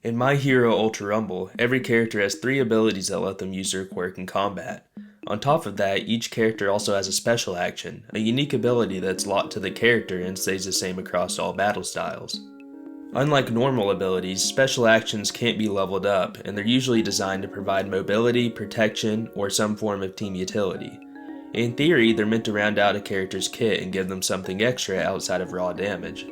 In My Hero Ultra Rumble, every character has 3 abilities that let them use their quirk in combat. On top of that, each character also has a special action, a unique ability that's locked to the character and stays the same across all battle styles. Unlike normal abilities, special actions can't be leveled up, and they're usually designed to provide mobility, protection, or some form of team utility. In theory, they're meant to round out a character's kit and give them something extra outside of raw damage.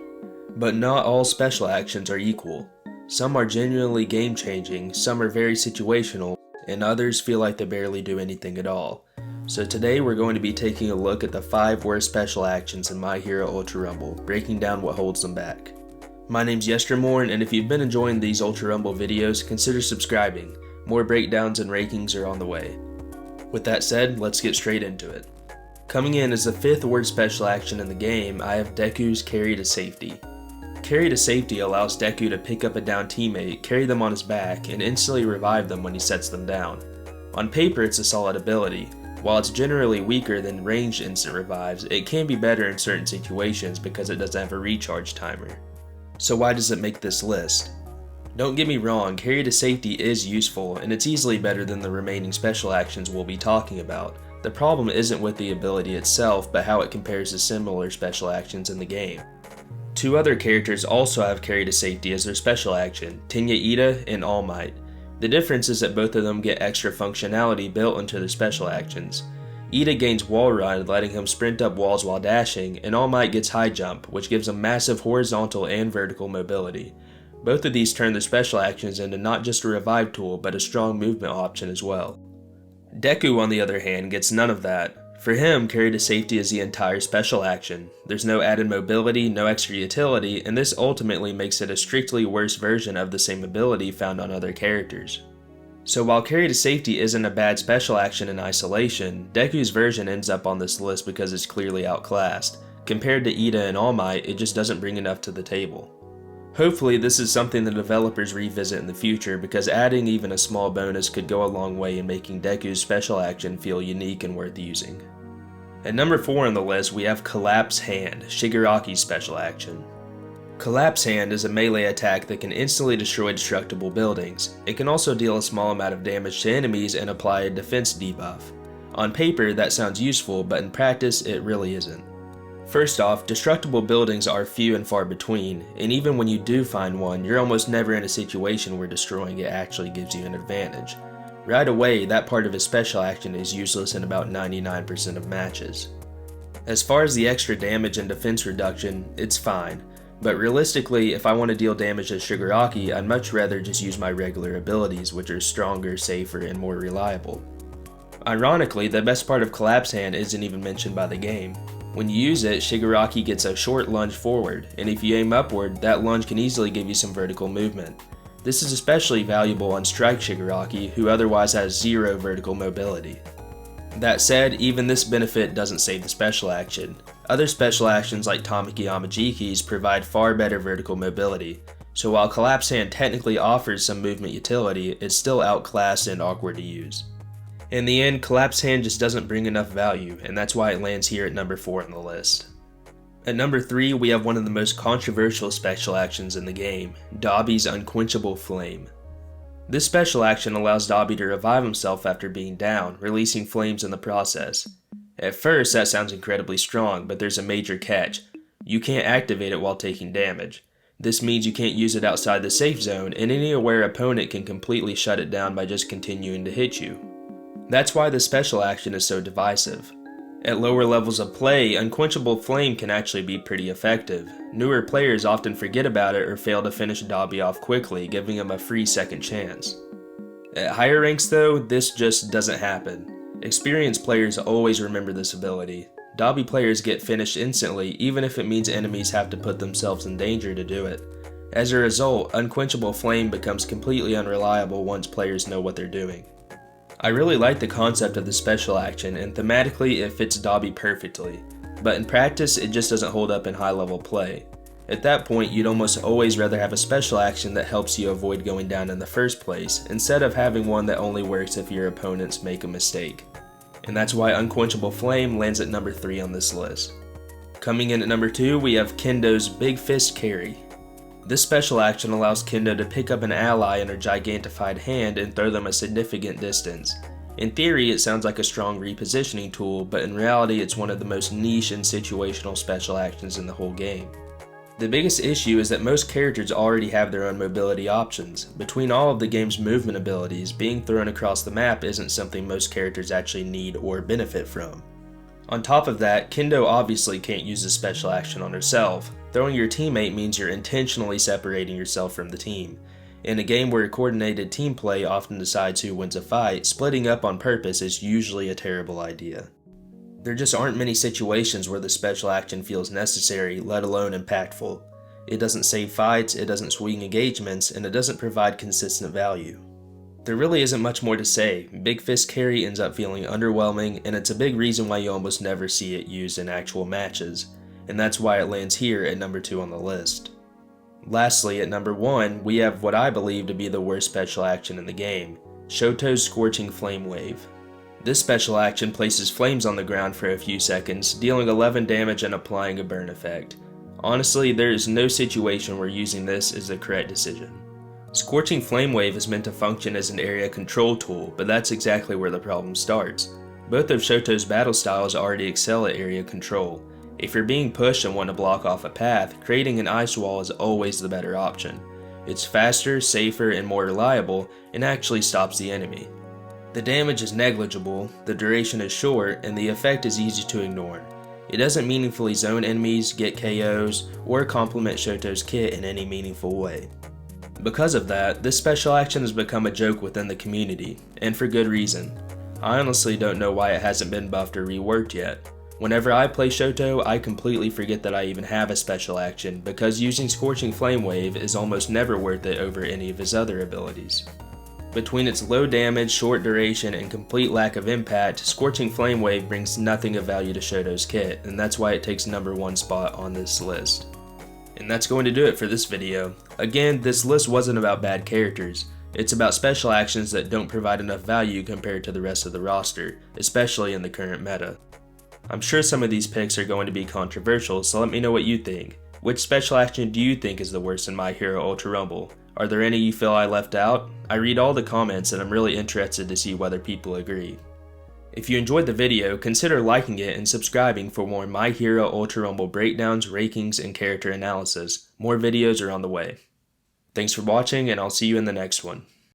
But not all special actions are equal. Some are genuinely game-changing, some are very situational, and others feel like they barely do anything at all. So today we're going to be taking a look at the 5 worst special actions in My Hero Ultra Rumble, breaking down what holds them back. My name's Yestermorn, and if you've been enjoying these Ultra Rumble videos, consider subscribing. More breakdowns and rankings are on the way. With that said, let's get straight into it. Coming in as the 5th worst special action in the game, I have Deku's Carry to Safety. Carry to Safety allows Deku to pick up a down teammate, carry them on his back, and instantly revive them when he sets them down. On paper, it's a solid ability. While it's generally weaker than ranged instant revives, it can be better in certain situations because it doesn't have a recharge timer. So why does it make this list? Don't get me wrong, Carry to Safety is useful, and it's easily better than the remaining special actions we'll be talking about. The problem isn't with the ability itself, but how it compares to similar special actions in the game. 2 other characters also have Carry to Safety as their special action, Tenya Ida and All Might. The difference is that both of them get extra functionality built into their special actions. Ida gains Wall Run, letting him sprint up walls while dashing, and All Might gets High Jump, which gives him massive horizontal and vertical mobility. Both of these turn their special actions into not just a revive tool, but a strong movement option as well. Deku, on the other hand, gets none of that. For him, Carry to Safety is the entire special action. There's no added mobility, no extra utility, and this ultimately makes it a strictly worse version of the same ability found on other characters. So while Carry to Safety isn't a bad special action in isolation, Deku's version ends up on this list because it's clearly outclassed. Compared to Ida and All Might, it just doesn't bring enough to the table. Hopefully this is something the developers revisit in the future, because adding even a small bonus could go a long way in making Deku's special action feel unique and worth using. At number 4 on the list, we have Collapse Hand, Shigaraki's special action. Collapse Hand is a melee attack that can instantly destroy destructible buildings. It can also deal a small amount of damage to enemies and apply a defense debuff. On paper, that sounds useful, but in practice, it really isn't. First off, destructible buildings are few and far between, and even when you do find one, you're almost never in a situation where destroying it actually gives you an advantage. Right away, that part of his special action is useless in about 99% of matches. As far as the extra damage and defense reduction, it's fine, but realistically, if I want to deal damage to Shigaraki, I'd much rather just use my regular abilities, which are stronger, safer, and more reliable. Ironically, the best part of Collapse Hand isn't even mentioned by the game. When you use it, Shigaraki gets a short lunge forward, and if you aim upward, that lunge can easily give you some vertical movement. This is especially valuable on Strike Shigaraki, who otherwise has 0 vertical mobility. That said, even this benefit doesn't save the special action. Other special actions like Tamaki Amajiki's provide far better vertical mobility, so while Collapse Hand technically offers some movement utility, it's still outclassed and awkward to use. In the end, Collapse Hand just doesn't bring enough value, and that's why it lands here at number 4 on the list. At number 3, we have one of the most controversial special actions in the game, Dabi's Unquenchable Flame. This special action allows Dabi to revive himself after being down, releasing flames in the process. At first, that sounds incredibly strong, but there's a major catch. You can't activate it while taking damage. This means you can't use it outside the safe zone, and any aware opponent can completely shut it down by just continuing to hit you. That's why the special action is so divisive. At lower levels of play, Unquenchable Flame can actually be pretty effective. Newer players often forget about it or fail to finish Dabi off quickly, giving him a free second chance. At higher ranks though, this just doesn't happen. Experienced players always remember this ability. Dabi players get finished instantly, even if it means enemies have to put themselves in danger to do it. As a result, Unquenchable Flame becomes completely unreliable once players know what they're doing. I really like the concept of the special action, and thematically it fits Dabi perfectly, but in practice it just doesn't hold up in high level play. At that point, you'd almost always rather have a special action that helps you avoid going down in the first place, instead of having one that only works if your opponents make a mistake. And that's why Unquenchable Flame lands at number 3 on this list. Coming in at number 2, we have Kendo's Big Fist Carry. This special action allows Kendo to pick up an ally in her gigantified hand and throw them a significant distance. In theory, it sounds like a strong repositioning tool, but in reality it's one of the most niche and situational special actions in the whole game. The biggest issue is that most characters already have their own mobility options. Between all of the game's movement abilities, being thrown across the map isn't something most characters actually need or benefit from. On top of that, Kendo obviously can't use a special action on herself. Throwing your teammate means you're intentionally separating yourself from the team. In a game where coordinated team play often decides who wins a fight, splitting up on purpose is usually a terrible idea. There just aren't many situations where the special action feels necessary, let alone impactful. It doesn't save fights, it doesn't swing engagements, and it doesn't provide consistent value. There really isn't much more to say. Big Fist carry ends up feeling underwhelming, and it's a big reason why you almost never see it used in actual matches, and that's why it lands here at number 2 on the list. Lastly, at number 1, we have what I believe to be the worst special action in the game, Shoto's Scorching Flame Wave. This special action places flames on the ground for a few seconds, dealing 11 damage and applying a burn effect. Honestly, there is no situation where using this is the correct decision. Scorching Flame Wave is meant to function as an area control tool, but that's exactly where the problem starts. Both of Shoto's battle styles already excel at area control. If you're being pushed and want to block off a path, creating an ice wall is always the better option. It's faster, safer, and more reliable, and actually stops the enemy. The damage is negligible, the duration is short, and the effect is easy to ignore. It doesn't meaningfully zone enemies, get KOs, or complement Shoto's kit in any meaningful way. Because of that, this special action has become a joke within the community, and for good reason. I honestly don't know why it hasn't been buffed or reworked yet. Whenever I play Shoto, I completely forget that I even have a special action because using Scorching Flame Wave is almost never worth it over any of his other abilities. Between its low damage, short duration, and complete lack of impact, Scorching Flame Wave brings nothing of value to Shoto's kit, and that's why it takes number 1 spot on this list. And that's going to do it for this video. Again, this list wasn't about bad characters. It's about special actions that don't provide enough value compared to the rest of the roster, especially in the current meta. I'm sure some of these picks are going to be controversial, so let me know what you think. Which special action do you think is the worst in My Hero Ultra Rumble? Are there any you feel I left out? I read all the comments and I'm really interested to see whether people agree. If you enjoyed the video, consider liking it and subscribing for more My Hero Ultra Rumble breakdowns, rankings, and character analysis. More videos are on the way. Thanks for watching, and I'll see you in the next one.